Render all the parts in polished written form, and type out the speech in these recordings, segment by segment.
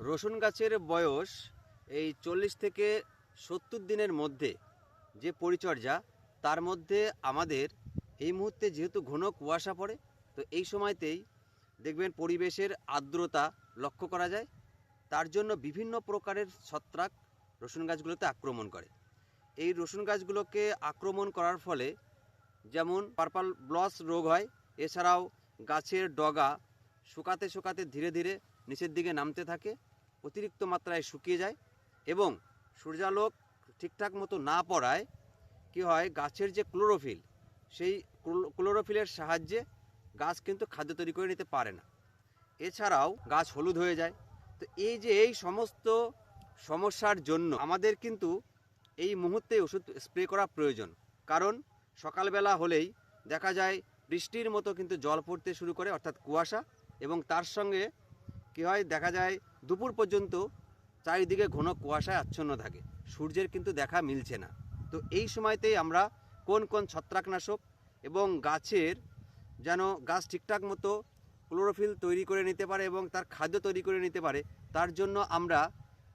রসুন গাছের বয়স এই 40 থেকে 70 দিনের মধ্যে যে পরিচর্যা, তার মধ্যে আমাদের এই মুহূর্তে যেহেতু ঘন কুয়াশা পড়ে, তো এই সময়তেই দেখবেন পরিবেশের আর্দ্রতা লক্ষ্য করা যায়। তার জন্য বিভিন্ন প্রকারের ছত্রাক রসুন গাছগুলোতে আক্রমণ করে। এই রসুন গাছগুলোকে আক্রমণ করার ফলে যেমন পার্পল ব্লস রোগ হয়, এছাড়াও গাছের ডগা শুকাতে শুকাতে ধীরে ধীরে নিচের দিকে নামতে থাকে, অতিরিক্ত মাত্রায় শুকিয়ে যায় এবং সূর্যালোক ঠিকঠাক মতো না পড়ায় কী হয়, গাছের যে ক্লোরোফিল, সেই ক্লোরোফিলের সাহায্যে গাছ কিন্তু খাদ্য তৈরি করে নিতে পারে না। এছাড়াও গাছ হলুদ হয়ে যায়। তো এই সমস্ত সমস্যার জন্য আমাদের কিন্তু এই মুহূর্তে ওষুধ স্প্রে করা প্রয়োজন। কারণ সকালবেলা হলেই দেখা যায় বৃষ্টির মতো কিন্তু জল পড়তে শুরু করে, অর্থাৎ কুয়াশা, এবং তার সঙ্গে কী হয়, দেখা যায় দুপুর পর্যন্ত চারিদিকে ঘন কুয়াশায় আচ্ছন্ন থাকে, সূর্যের কিন্তু দেখা মিলছে না। তো এই সময়তেই আমরা কোন কোন ছত্রাকনাশক এবং গাছের যেন গাছ ঠিকঠাক মতো ক্লোরোফিল তৈরি করে নিতে পারে এবং তার খাদ্য তৈরি করে নিতে পারে, তার জন্য আমরা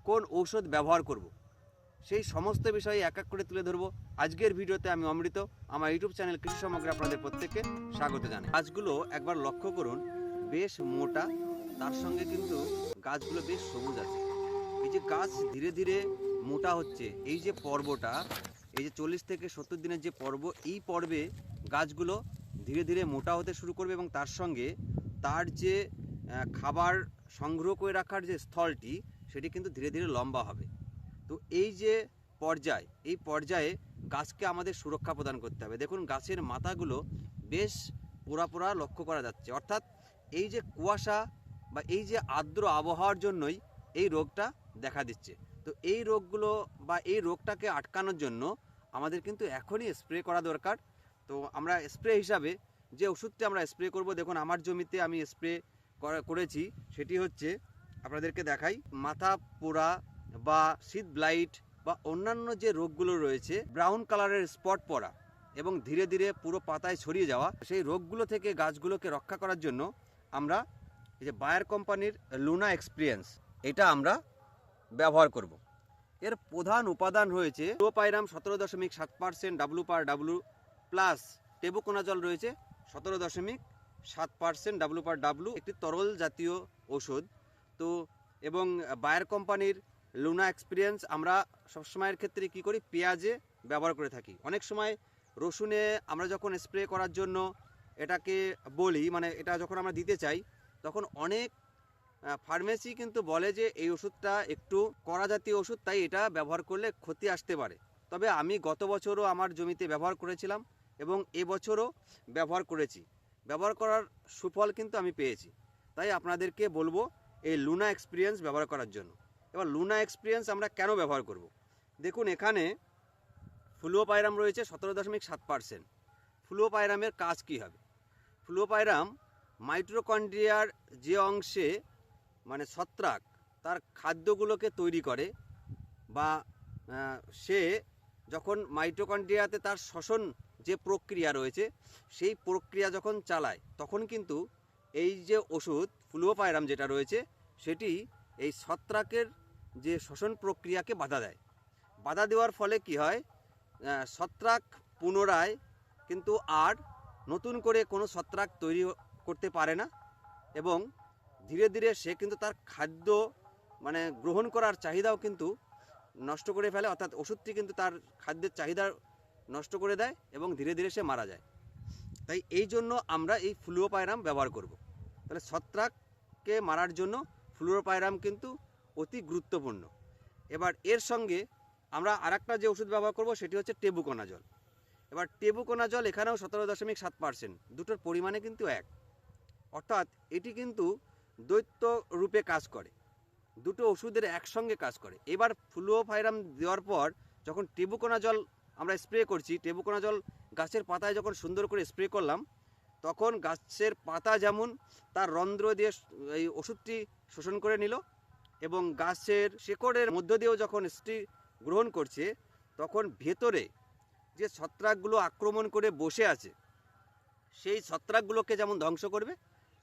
কোন ঔষধ ব্যবহার করব, সেই সমস্ত বিষয়ে এক এক করে তুলে ধরবো আজকের ভিডিওতে। আমি অমৃত, আমার ইউটিউব চ্যানেল কৃষি সমগ্রে আপনাদের প্রত্যেককে স্বাগত জানাই। গাছগুলো একবার লক্ষ্য করুন, বেশ মোটা, তার সঙ্গে কিন্তু গাছগুলো বেশ সবুজ আছে। এই যে গাছ ধীরে ধীরে মোটা হচ্ছে, এই যে পর্বটা, এই যে 40 থেকে 70 দিনের যে পর্ব, এই পর্বে গাছগুলো ধীরে ধীরে মোটা হতে শুরু করবে এবং তার সঙ্গে তার যে খাবার সংগ্রহ করে রাখার যে স্থলটি, সেটি কিন্তু ধীরে ধীরে লম্বা হবে। তো এই যে পর্যায়, এই পর্যায়ে গাছকে আমাদের সুরক্ষা প্রদান করতে হবে। দেখুন গাছের মাথাগুলো বেশ পোড়া পোড়া লক্ষ্য করা যাচ্ছে, অর্থাৎ এই যে কুয়াশা বা এই যে আর্দ্র আবহাওয়ার জন্যই এই রোগটা দেখা দিচ্ছে। তো এই রোগগুলো বা এই রোগটাকে আটকানোর জন্য আমাদের কিন্তু এখনই স্প্রে করা দরকার। তো আমরা স্প্রে হিসাবে যে ওষুধটি আমরা স্প্রে করব, দেখুন আমার জমিতে আমি স্প্রে করেছি, সেটি হচ্ছে, আপনাদেরকে দেখাই, মাথা পোড়া বা শীত ব্লাইট বা অন্যান্য যে রোগগুলো রয়েছে, ব্রাউন কালারের স্পট পড়া এবং ধীরে ধীরে পুরো পাতায় ছড়িয়ে যাওয়া, সেই রোগগুলো থেকে গাছগুলোকে রক্ষা করার জন্য আমরা এই যে বায়ার কোম্পানির লুনা এক্সপিরিয়েন্স, এটা আমরা ব্যবহার করব। এর প্রধান উপাদান রয়েছে ফ্লুওপাইরাম 17.7% W/W প্লাস টেবুকোনাজল রয়েছে 17.7% W/W, একটি তরল জাতীয় ওষুধ। তো এবং বায়ার কোম্পানির লুনা এক্সপিরিয়েন্স আমরা সবসময়ের ক্ষেত্রে কী করি, পেঁয়াজে ব্যবহার করে থাকি। অনেক সময় রসুনে আমরা যখন স্প্রে করার জন্য এটাকে বলি, মানে এটা যখন আমরা দিতে চাই, তখন অনেক ফার্মেসি কিন্তু বলে যে এই ওষুধটা একটু কড়া জাতীয় ওষুধ, তাই এটা ব্যবহার করলে ক্ষতি আসতে পারে। তবে আমি গত বছরও আমার জমিতে ব্যবহার করেছিলাম এবং এবছরও ব্যবহার করেছি, ব্যবহার করার সুফল কিন্তু আমি পেয়েছি। তাই আপনাদেরকে বলবো এই লুনা এক্সপিরিয়েন্স ব্যবহার করার জন্য। এবার লুনা এক্সপিরিয়েন্স আমরা কেন ব্যবহার করব, দেখুন এখানে ফ্লুওপাইরাম রয়েছে 17.7%। ফ্লুওপাইরামের কাজ কী হবে? ফ্লুওপাইরাম মাইটোকন্ড্রিয়ার যে অংশে, মানে ছত্রাক তার খাদ্যগুলোকে তৈরি করে, বা সে যখন মাইটোকন্ড্রিয়াতে তার শ্বসন যে প্রক্রিয়া রয়েছে, সেই প্রক্রিয়া যখন চালায়, তখন কিন্তু এই যে ওষুধ ফ্লুওপাইরাম যেটা রয়েছে, সেটি এই ছত্রাকের যে শ্বসন প্রক্রিয়াকে বাধা দেয়। বাধা দেওয়ার ফলে কি হয়, ছত্রাক পুনরায় কিন্তু আর নতুন করে কোনো ছত্রাক তৈরি করতে পারে না এবং ধীরে ধীরে সে কিন্তু তার খাদ্য, মানে গ্রহণ করার চাহিদাও কিন্তু নষ্ট করে ফেলে, অর্থাৎ ওষুধটি কিন্তু তার খাদ্যের চাহিদা নষ্ট করে দেয় এবং ধীরে ধীরে সে মারা যায়। তাই এই জন্য আমরা এই ফ্লুওপাইরাম ব্যবহার করব। তাহলে ছত্রাককে মারার জন্য ফ্লুওপাইরাম কিন্তু অতি গুরুত্বপূর্ণ। এবার এর সঙ্গে আমরা আরেকটা যে ওষুধ ব্যবহার করব, সেটি হচ্ছে টেবুকোনাজল। এবার টেবুকোনাজল এখানেও 17.7%, দুটোর পরিমাণে কিন্তু এক, অর্থাৎ এটি কিন্তু দ্বৈত রূপে কাজ করে, দুটো ওষুধের একসঙ্গে কাজ করে। এবার ফ্লুওপাইরাম দেওয়ার পর যখন টেবুকোনাজল আমরা স্প্রে করছি, টেবুকোনাজল গাছের পাতায় যখন সুন্দর করে স্প্রে করলাম, তখন গাছের পাতা যেমন তার রন্ধ্র দিয়ে এই ওষুধটি শোষণ করে নিল এবং গাছের শেকড়ের মধ্য দিয়েও যখন এটি গ্রহণ করছে, তখন ভেতরে যে ছত্রাকগুলো আক্রমণ করে বসে আছে, সেই ছত্রাকগুলোকে যেমন ধ্বংস করবে,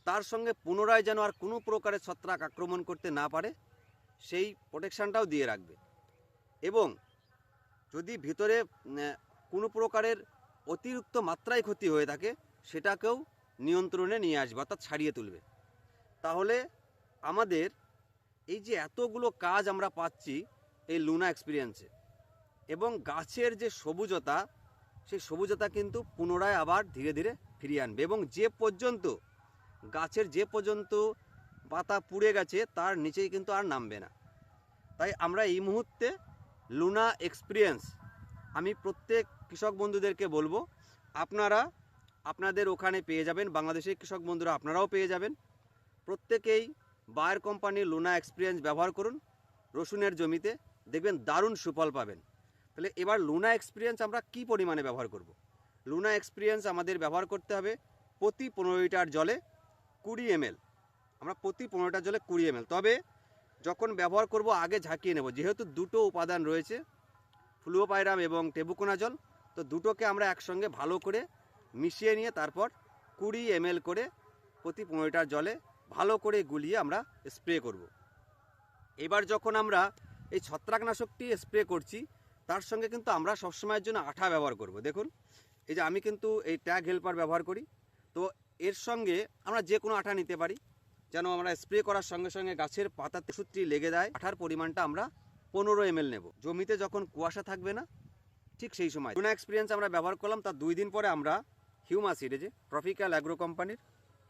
তার সঙ্গে পুনরায় যেন আর কোনো প্রকারের ছত্রাক আক্রমণ করতে না পারে, সেই প্রোটেকশানটাও দিয়ে রাখবে। এবং যদি ভিতরে কোনো প্রকারের অতিরিক্ত মাত্রায় ক্ষতি হয়ে থাকে সেটাকেও নিয়ন্ত্রণে নিয়ে আসবে, অর্থাৎ ছাড়িয়ে তুলবে। তাহলে আমাদের এই যে এতগুলো কাজ আমরা পাচ্ছি এই লুনা এক্সপিরিয়েন্সে, এবং গাছের যে সবুজতা, সেই সবুজতা কিন্তু পুনরায় আবার ধীরে ধীরে ফিরিয়ে আনবে, এবং গাছের যে পর্যন্ত পাতা পুড়ে গেছে তার নিচেই কিন্তু আর নামবে না। তাই আমরা এই মুহূর্তে লুনা এক্সপিরিয়েন্স আমি প্রত্যেক কৃষক বন্ধুদেরকে বলবো, আপনারা আপনাদের ওখানে পেয়ে যাবেন, বাংলাদেশের কৃষক বন্ধুরা আপনারাও পেয়ে যাবেন। প্রত্যেকেই বায়ার কোম্পানির লুনা এক্সপিরিয়েন্স ব্যবহার করুন রসুনের জমিতে, দেখবেন দারুণ সুফল পাবেন। তাহলে এবার লুনা এক্সপিরিয়েন্স আমরা কি পরিমাণে ব্যবহার করব? লুনা এক্সপিরিয়েন্স আমাদের ব্যবহার করতে হবে প্রতি 15 লিটার জলে 20 ml। আমরা প্রতি 15 লিটার জলে 20 ml। তবে যখন ব্যবহার করব আগে ঝাঁকিয়ে নেব, যেহেতু দুটো উপাদান রয়েছে, ফ্লুওপাইরাম এবং টেবুকোনাজল, তো দুটোকে আমরা একসঙ্গে ভালো করে মিশিয়ে নিয়ে তারপর 20 ml করে প্রতি 15 লিটার জলে ভালো করে গুলিয়ে আমরা স্প্রে করব। এবার যখন আমরা এই ছত্রাকনাশকটি স্প্রে করছি তার সঙ্গে কিন্তু আমরা সবসময়ের জন্য আঠা ব্যবহার করব। দেখুন, এই যে আমি কিন্তু এই ট্যাগ হেল্পার ব্যবহার করি, তো এর সঙ্গে আমরা যে কোনো আঠা নিতে পারি, যেন আমরা স্প্রে করার সঙ্গে সঙ্গে গাছের পাতাতে ওষুধটি লেগে যায়। আঠার পরিমাণটা আমরা 15 ml নেব। জমিতে যখন কুয়াশা থাকবে না ঠিক সেই সময় লুনা এক্সপিরিয়েন্স আমরা ব্যবহার করলাম, তার 2 দিন পরে আমরা হিউমাসিড, যে ট্রপিক্যাল অ্যাগ্রো কোম্পানির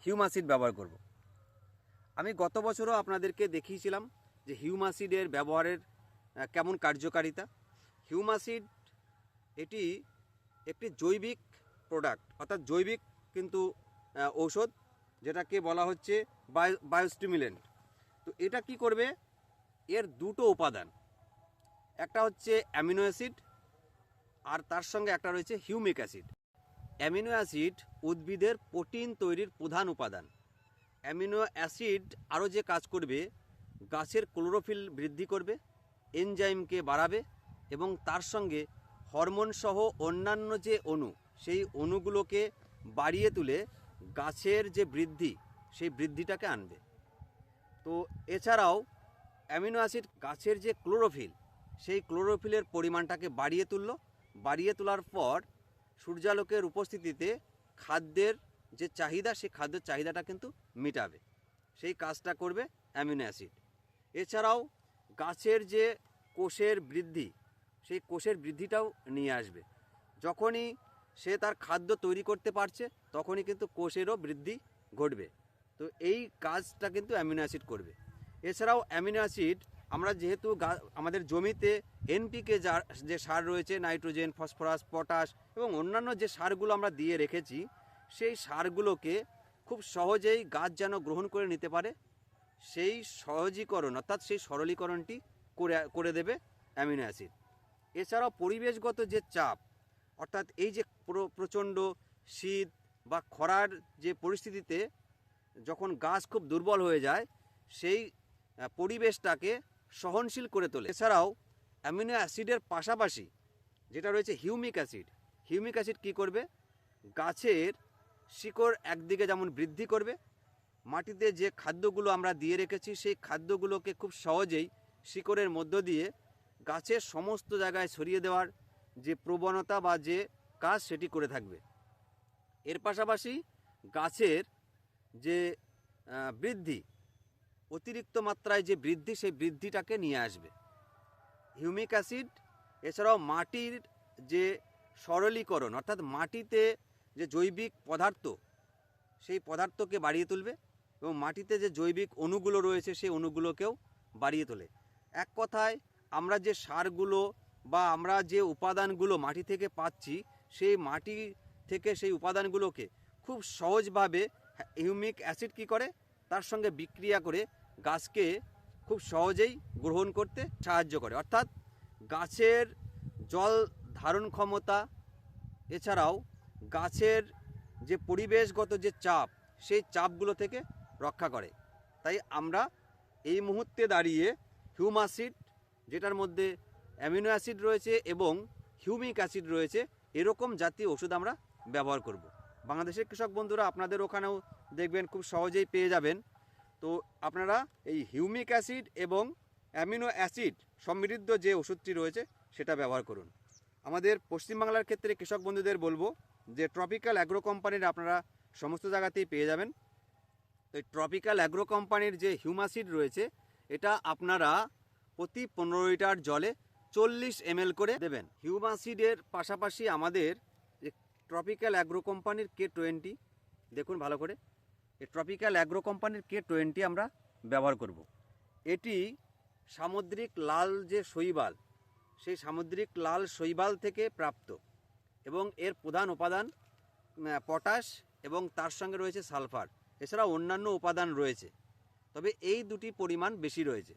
হিউমাসিড ব্যবহার করব। আমি গত বছরও আপনাদেরকে দেখিয়েছিলাম যে হিউমাসিডের ব্যবহারের কেমন কার্যকারিতা। হিউমাসিড এটি একটি জৈবিক প্রোডাক্ট, অর্থাৎ জৈবিক কিন্তু ঔষধ, যেটাকে বলা হচ্ছে বায়োস্টিমুলেন্ট। তো এটা কি করবে, এর দুটো উপাদান, একটা হচ্ছে অ্যামিনো অ্যাসিড আর তার সঙ্গে একটা রয়েছে হিউমিক অ্যাসিড। অ্যামিনো অ্যাসিড উদ্ভিদের প্রোটিন তৈরির প্রধান উপাদান। অ্যামিনো অ্যাসিড আরও যে কাজ করবে, গাছের ক্লোরোফিল বৃদ্ধি করবে, এনজাইমকে বাড়াবে, এবং তার সঙ্গে হরমোন সহ অন্যান্য যে অণু, সেই অণুগুলোকে বাড়িয়ে তুলে গাছের যে বৃদ্ধি, সেই বৃদ্ধিটাকে আনবে। তো এছাড়াও অ্যামিনো অ্যাসিড গাছের যে ক্লোরোফিল, সেই ক্লোরোফিলের পরিমাণটাকে বাড়িয়ে তোলার পর সূর্যালোকের উপস্থিতিতে খাদ্যের যে চাহিদা, সেই খাদ্যের চাহিদাটা কিন্তু মেটাবে। সেই কাজটা করবে অ্যামিনো অ্যাসিড। এছাড়াও গাছের যে কোষের বৃদ্ধি, সেই কোষের বৃদ্ধিটাও নিয়ে আসবে। যখনই সে তার খাদ্য তৈরি করতে পারছে তখনই কিন্তু কোষেরও বৃদ্ধি ঘটবে। তো এই কাজটা কিন্তু অ্যামিনো অ্যাসিড করবে। এছাড়াও অ্যামিনো অ্যাসিড আমরা যেহেতু আমাদের জমিতে এনপিকে যে সার রয়েছে, নাইট্রোজেন, ফসফরাস, পটাশ এবং অন্যান্য যে সারগুলো আমরা দিয়ে রেখেছি, সেই সারগুলোকে খুব সহজেই গাছ যেন গ্রহণ করে নিতে পারে, সেই সহজীকরণ অর্থাৎ সেই সরলীকরণটি করে দেবে অ্যামিনো অ্যাসিড। এছাড়াও পরিবেশগত যে চাপ, অর্থাৎ এই যে প্রচণ্ড শীত বা খরার যে পরিস্থিতিতে যখন গাছ খুব দুর্বল হয়ে যায়, সেই পরিবেশটাকে সহনশীল করে তোলে। এছাড়াও অ্যামিনো অ্যাসিডের পাশাপাশি যেটা রয়েছে হিউমিক অ্যাসিড কী করবে, গাছের শিকড় একদিকে যেমন বৃদ্ধি করবে, মাটিতে যে খাদ্যগুলো আমরা দিয়ে রেখেছি সেই খাদ্যগুলোকে খুব সহজেই শিকড়ের মধ্য দিয়ে গাছের সমস্ত জায়গায় ছড়িয়ে দেওয়ার যে প্রবণতা বা যে কাজ সেটি করে থাকবে। এর পাশাপাশি গাছের যে বৃদ্ধি, অতিরিক্ত মাত্রায় যে বৃদ্ধি, সেই বৃদ্ধিটাকে নিয়ে আসবে হিউমিক অ্যাসিড। এছাড়াও মাটির যে সরলীকরণ, অর্থাৎ মাটিতে যে জৈবিক পদার্থ, সেই পদার্থকে বাড়িয়ে তুলবে, এবং মাটিতে যে জৈবিক অণুগুলো রয়েছে সেই অণুগুলোকেও বাড়িয়ে তোলে। এক কথায় আমরা যে সারগুলো বা আমরা যে উপাদানগুলো মাটি থেকে পাচ্ছি, সেই মাটি থেকে সেই উপাদানগুলোকে খুব সহজভাবে হিউমিক অ্যাসিড কী করে, তার সঙ্গে বিক্রিয়া করে গাছকে খুব সহজেই গ্রহণ করতে সাহায্য করে। অর্থাৎ গাছের জল ধারণ ক্ষমতা, এছাড়াও গাছের যে পরিবেশগত যে চাপ, সেই চাপগুলো থেকে রক্ষা করে। তাই আমরা এই মুহূর্তে দাঁড়িয়ে হিউমাসিড, যেটার মধ্যে অ্যামিনো অ্যাসিড রয়েছে এবং হিউমিক অ্যাসিড রয়েছে, এরকম জাতীয় ওষুধ আমরা ব্যবহার করব। বাংলাদেশের কৃষক বন্ধুরা আপনাদের ওখানেও দেখবেন খুব সহজেই পেয়ে যাবেন। তো আপনারা এই হিউমিক অ্যাসিড এবং অ্যামিনো অ্যাসিড সমৃদ্ধ যে ওষুধটি রয়েছে সেটা ব্যবহার করুন। আমাদের পশ্চিমবাংলার ক্ষেত্রে কৃষক বন্ধুদের বলবো যে ট্রপিক্যাল অ্যাগ্রো কোম্পানির আপনারা সমস্ত জায়গাতেই পেয়ে যাবেন। তো এই ট্রপিক্যাল অ্যাগ্রো কোম্পানির যে হিউমাসিড রয়েছে এটা আপনারা প্রতি 15 লিটার জলে 40 ml করে দেবেন। হিউমাসিডের পাশাপাশি আমাদের যে ট্রপিক্যাল অ্যাগ্রো কোম্পানির K20, দেখুন ভালো করে, এই ট্রপিক্যাল অ্যাগ্রো কোম্পানির K20 আমরা ব্যবহার করব। এটি সামুদ্রিক লাল যে শৈবাল, সেই সামুদ্রিক লাল শৈবাল থেকে প্রাপ্ত এবং এর প্রধান উপাদান পটাশ এবং তার সঙ্গে রয়েছে সালফার। এছাড়া অন্যান্য উপাদান রয়েছে, তবে এই দুটি পরিমাণ বেশি রয়েছে।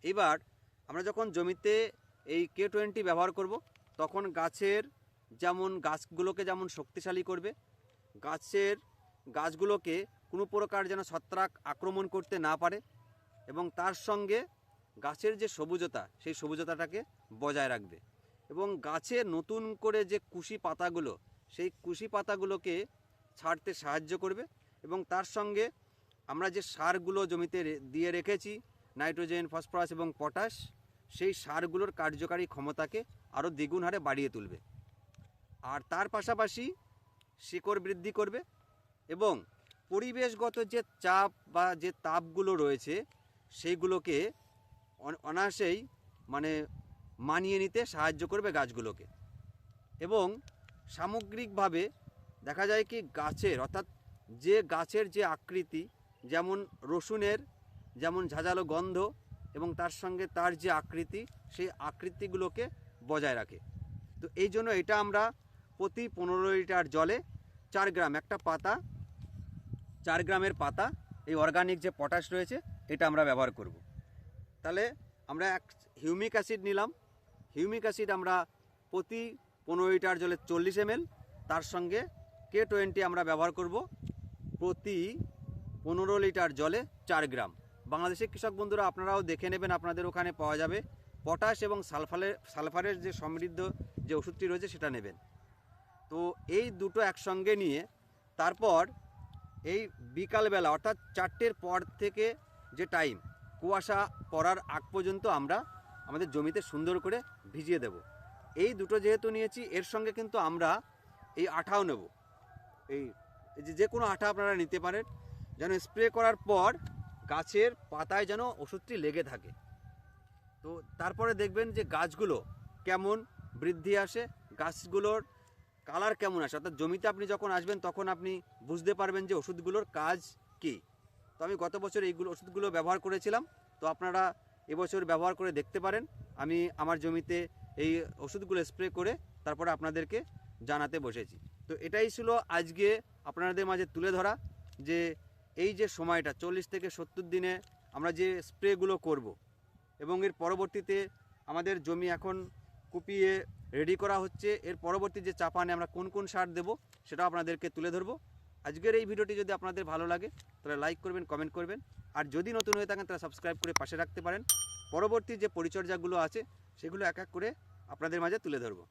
এবার আমরা যখন জমিতে এই K20 ব্যবহার করব তখন গাছগুলোকে যেমন শক্তিশালী করবে, গাছগুলোকে কোনো প্রকার যেন ছত্রাক আক্রমণ করতে না পারে এবং তার সঙ্গে গাছের যে সবুজতা সেই সবুজতাটাকে বজায় রাখবে এবং গাছের নতুন করে যে কুশি পাতাগুলো সেই কুশি পাতাগুলোকে ছাড়তে সাহায্য করবে এবং তার সঙ্গে আমরা যে সারগুলো জমিতে দিয়ে রেখেছি নাইট্রোজেন, ফসফরাস এবং পটাশ, সেই সারগুলোর কার্যকারী ক্ষমতাকে আরও দ্বিগুণ হারে বাড়িয়ে তুলবে। আর তার পাশাপাশি শিকড় বৃদ্ধি করবে এবং পরিবেশগত যে চাপ বা যে তাপগুলো রয়েছে সেইগুলোকে অনায়াসেই মানিয়ে নিতে সাহায্য করবে গাছগুলোকে। এবং সামগ্রিকভাবে দেখা যায় কি গাছের যে আকৃতি, যেমন রসুনের যেমন ঝাঁঝালো গন্ধ এবং তার সঙ্গে তার যে আকৃতি, সেই আকৃতিগুলোকে বজায় রাখে। তো এই জন্য এটা আমরা প্রতি 15 লিটার জলে 4 গ্রাম, একটা পাতা 4 গ্রামের পাতা এই অর্গানিক যে পটাশ রয়েছে এটা আমরা ব্যবহার করব। তাহলে আমরা হিউমিক অ্যাসিড নিলাম। হিউমিক অ্যাসিড আমরা প্রতি 15 লিটার জলে 40 ml, তার সঙ্গে K20 আমরা ব্যবহার করব প্রতি 15 লিটার জলে 4 গ্রাম। বাংলাদেশের কৃষক বন্ধুরা আপনারাও দেখে নেবেন, আপনাদের ওখানে পাওয়া যাবে। পটাশ এবং সালফারের যে সমৃদ্ধ যে ওষুধটি রয়েছে সেটা নেবেন। তো এই দুটো একসঙ্গে নিয়ে তারপর এই বিকালবেলা অর্থাৎ 4টের পর থেকে যে টাইম, কুয়াশা পড়ার আগ পর্যন্ত আমরা আমাদের জমিতে সুন্দর করে ভিজিয়ে দেব। এই দুটো যেহেতু নিয়েছি, এর সঙ্গে কিন্তু আমরা এই আঠাও নেব। এই যে কোনো আঠা আপনারা নিতে পারেন, যেন স্প্রে করার পর গাছের পাতায় যেন ওষুধটি লেগে থাকে। তো তারপরে দেখবেন যে গাছগুলো কেমন বৃদ্ধি আসে, গাছগুলোর কালার কেমন আসে, অর্থাৎ জমিতে আপনি যখন আসবেন তখন আপনি বুঝতে পারবেন যে ওষুধগুলোর কাজ কী। তো আমি গত বছর ওষুধগুলো ব্যবহার করেছিলাম, তো আপনারা এবছর ব্যবহার করে দেখতে পারেন। আমি আমার জমিতে এই ওষুধগুলো স্প্রে করে তারপরে আপনাদেরকে জানাতে বসেছি। তো এটাই ছিল আজকে আপনাদের মাঝে তুলে ধরা, যে এই যে সময়টা 40 থেকে 70 দিনে আমরা যে স্প্রেগুলো করব এবং এর পরবর্তীতে আমাদের জমি এখন কুপিয়ে রেডি করা হচ্ছে, এর পরবর্তী যে চাপানে আমরা কোন কোন সার দেব সেটাও আপনাদেরকে তুলে ধরবো। আজকের এই ভিডিওটি যদি আপনাদের ভালো লাগে তাহলে লাইক করবেন, কমেন্ট করবেন, আর যদি নতুন হয়ে থাকেন তাহলে সাবস্ক্রাইব করে পাশে রাখতে পারেন। পরবর্তী যে পরিচর্যাগুলো আছে সেগুলো এক এক করে আপনাদের মাঝে তুলে ধরবো।